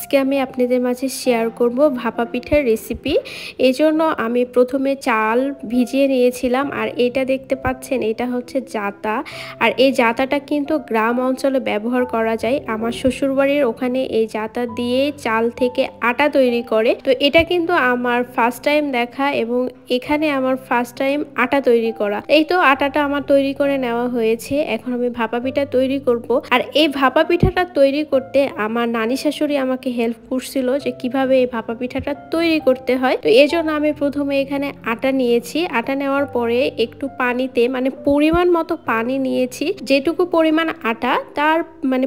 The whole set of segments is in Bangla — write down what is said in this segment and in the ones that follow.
আজকে আমি আপনাদের মাঝে শেয়ার করব ভাপা পিঠার রেসিপি। এজন্য আমি প্রথমে চাল ভিজিয়ে নিয়েছিলাম, আর এটা দেখতে পাচ্ছেন এটা হচ্ছে জাতা। আর এই জাতাটা কিন্তু গ্রাম অঞ্চলে ব্যবহার করা যায়। আমার শ্বশুরবাড়ির ওখানে এই জাতা দিয়ে চাল থেকে আটা তৈরি করে। তো এটা কিন্তু আমার ফার্স্ট টাইম দেখা, এবং এখানে আমার ফার্স্ট টাইম আটা তৈরি করা। এই তো আটাটা আমার তৈরি করে নেওয়া হয়েছে। এখন আমি ভাপা পিঠা তৈরি করব। আর এই ভাপা পিঠাটা তৈরি করতে আমার নানি শাশুড়ি আমাকে হেল্প করছিল যে কিভাবে এই ভাপা পিঠাটা তৈরি করতে হয়। তো এই জন্য আমি প্রথমে এখানে আটা নিয়েছি। আটা নেওয়ার পরে একটু পানিতে পরিমাণ মতো পানি নিয়েছি। যেটুকু পরিমাণ আটা তার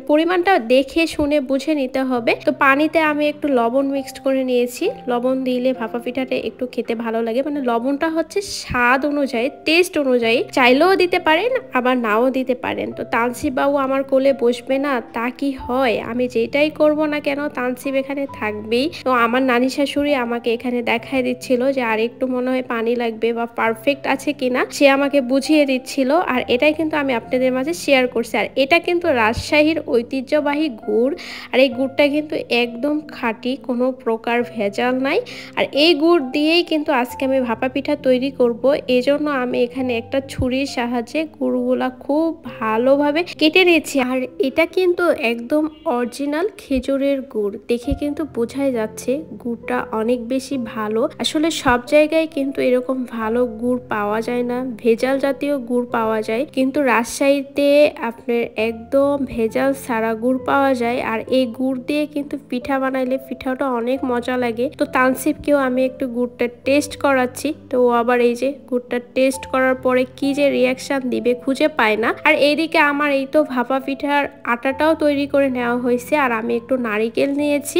পরিমাণটা দেখে শুনে বুঝে নিতে হবে। তো পানিতে আমি একটু লবণ মিক্সড করে নিয়েছি। লবণ দিলে ভাপা পিঠাটা একটু খেতে ভালো লাগে। লবণটা হচ্ছে স্বাদ অনুযায়ী, টেস্ট অনুযায়ী চাইলেও দিতে পারেন, আবার নাও দিতে পারেন। তো তানসিব বাবু আমার কোলে বসবে না তা কি হয়? আমি যেটাই করব না কেন তানসিব এখানে থাকবেই। তো আমার নানি শাশুড়ি আমাকে এখানে দেখায় দিচ্ছিল যে আর একটু মনে হয় পানি লাগবে বা পারফেক্ট আছে কিনা, সে আমাকে বুঝিয়ে দিচ্ছিল। আর এটাই কিন্তু আমি আপনাদের মাঝে শেয়ার করছি। আর এটা কিন্তু রাজশাহীর ঐতিহ্যবাহী গুড়। আর এই গুড়টা কিন্তু একদম খাঁটি, কোনো প্রকার ভেজাল নাই। আর এই গুড় দিয়েই কিন্তু আজকে আমি ভাপা পিঠা তৈরি করব। এজন্য আমি এখানে একটা ছুরির সাহায্যে গুড়গুলা খুব ভালোভাবে কেটে নিয়েছি। আর এটা কিন্তু একদম অরিজিনাল খেজুরের গুড়, দেখে কিন্তু বোঝাই যাচ্ছে গুড়টা অনেক বেশি ভালো। আসলে সব জায়গায় কিন্তু এরকম ভালো গুড় পাওয়া যায় না, ভেজাল জাতীয় গুড় পাওয়া যায়, কিন্তু রাজশাহীতে আপনার একদম ভেজাল ছাড়া গুড় পাওয়া যায়। আর এই গুড় দিয়ে কিন্তু পিঠা বানাইলে পিঠাটা অনেক মজা লাগে। তো তানসিবকেও আমি একটু গুড়টা টেস্ট করাচ্ছি। তো ও আবার এই যে গুড়টা টেস্ট করার পরে কি যে রিয়াকশন দিবে খুঁজে পায় না। আর এইদিকে আমার এই তো ভাপা পিঠার আটাটাও তৈরি করে নেওয়া হয়েছে। আর আমি একটু নারিকেল নিয়েছি।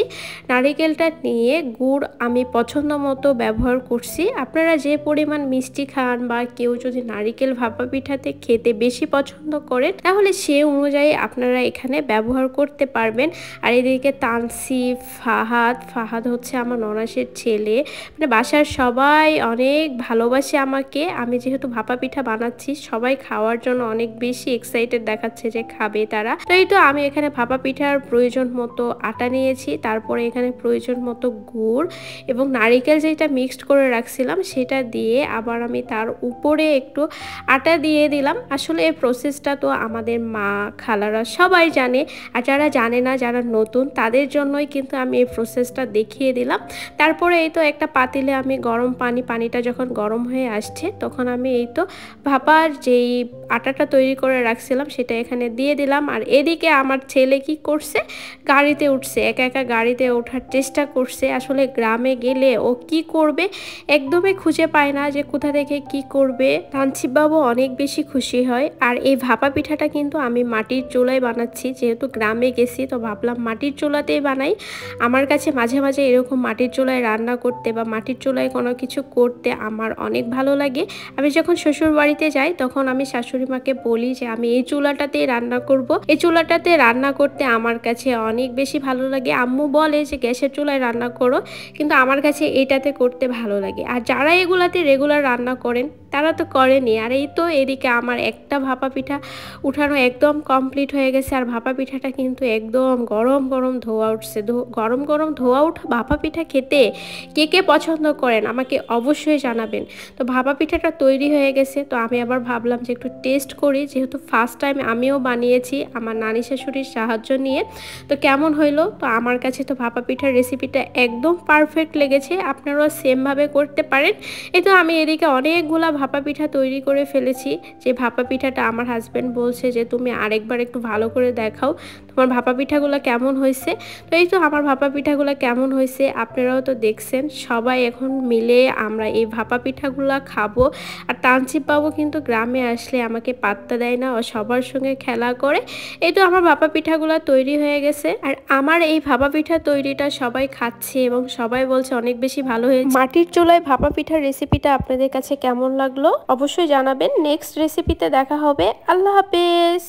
নারিকেলটা নিয়ে গুড় আমি পছন্দ মতো ব্যবহার করছি। আপনারা যে পরিমাণ মিষ্টি খান বা কেউ যদি নারিকেল ভাপা পিঠাতে খেতে বেশি পছন্দ করেন, তাহলে সে অনুযায়ী আপনারা এখানে ব্যবহার করতে পারবেন। আর এদিকে তানসিব, ফাহাদ হচ্ছে আমার ননাসের ছেলে। বাসার সবাই অনেক ভালোবাসে আমাকে। আমি যেহেতু ভাপা পিঠা বানাচ্ছি, সবাই খাওয়ার জন্য অনেক বেশি এক্সাইটেড দেখাচ্ছে যে খাবে তারা। তো এই তো আমি এখানে ভাপা পিঠার প্রয়োজন মতো আটা নিয়েছি, তারপরে এখানে প্রয়োজন মতো গুড় এবং নারিকেল যেটা মিক্সড করে রাখছিলাম সেটা দিয়ে আবার আমি তার উপরে একটু আটা দিয়ে দিলাম। আসলে এই প্রসেসটা তো আমাদের মা খালারা সবাই জানে, আর যারা জানে না, যারা নতুন, তাদের জন্যই কিন্তু আমি এই প্রসেসটা দেখিয়ে দিলাম। তারপরে এই তো একটা পাতিলে আমি গরম পানিটা যখন গরম হয়ে আসছে, তখন আমি এই তো ভাপার যেই আটাটা তৈরি করে রাখছিলাম সেটা এখানে দিয়ে দিলাম। আর এদিকে আমার ছেলে কি করছে, গাড়িতে উঠছে, একা একা গাড়িতে ওঠার চেষ্টা করছে। আসলে গ্রামে গেলে ও কি করবে একদমই খুঁজে পায় না যে কোথা থেকে কি করবে। তানসিব বাবু অনেক বেশি খুশি হয়। আর এই ভাপা পিঠাটা কিন্তু আমি মাটির চুলায় বানাচ্ছি, যেহেতু গ্রামে গেছি তো ভাবলাম মাটির চুলাতেই বানাই। আমার কাছে মাঝে মাঝে এরকম মাটির চুলায় রান্না করতে বা মাটির চুলায় কোনো কিছু করতে আমার অনেক ভালো লাগে। আমি যখন শ্বশুর বাড়িতে যাই তখন আমি শাশুড়ি মাকে বলি যে আমি এই চুলাটাতেই রান্না করব। এই চুলাটাতে রান্না করতে আমার কাছে অনেক বেশি ভালো লাগে। আম্মু বলে যে গ্যাসের চুলায় রান্না করো, কিন্তু আমার কাছে এটাতে করতে ভালো লাগে। আর যারা এগুলাতে রেগুলার রান্না করেন তারা তো করেনি। আর এই তো এদিকে আমার একটা ভাপা পিঠা উঠানো একদম কমপ্লিট হয়ে গেছে। আর ভাপা পিঠাটা কিন্তু একদম গরম গরম ধোয়া উঠছে। গরম গরম ধোয়া উঠা ভাপা পিঠা খেতে কে কে পছন্দ করেন আমাকে অবশ্যই জানাবেন। তো ভাপা পিঠাটা তৈরি হয়ে গেছে। তো আমি আবার ভাবলাম যে একটু টেস্ট করি, যেহেতু ফার্স্ট টাইম আমিও বানিয়েছি আমার নানি শাশুড়ির সাহায্য নিয়ে। তো কেমন হইলো? তো আমার কাছে তো ভাপা পিঠার রেসিপিটা একদম পারফেক্ট লেগেছে। আপনারাও সেমভাবে করতে পারেন। এই তো আমি এদিকে অনেকগুলা ভাপা পিঠা তৈরি করে ফেলেছি। যে ভাপা পিঠাটা আমার হাজব্যান্ড বলছে যে তুমি আরেকবার একটু ভালো করে দেখাও তোমার ভাপা পিঠাগুলো কেমন হয়েছে। তো এই তো আমার ভাপা পিঠাগুলো কেমন হয়েছে আপনারাও তো দেখছেন। সবাই এখন মিলে আমরা এই ভাপা পিঠাগুলো খাবো। আর তানসিব বাবু কিন্তু গ্রামে আসলে আমাকে পাত্তা দেয় না, ও সবার সঙ্গে খেলা করে। এই তো আমার ভাপা পিঠাগুলো তৈরি হয়ে গেছে। আর আমার এই ভাপা পিঠা তৈরিটা সবাই খাচ্ছে এবং সবাই বলছে অনেক বেশি ভালো হয়েছে। মাটির চুলায় ভাপা পিঠার রেসিপিটা আপনাদের কাছে কেমন লাগলো অবশ্যই জানাবেন। নেক্সট রেসিপিতে দেখা হবে। আল্লাহ হাফেজ।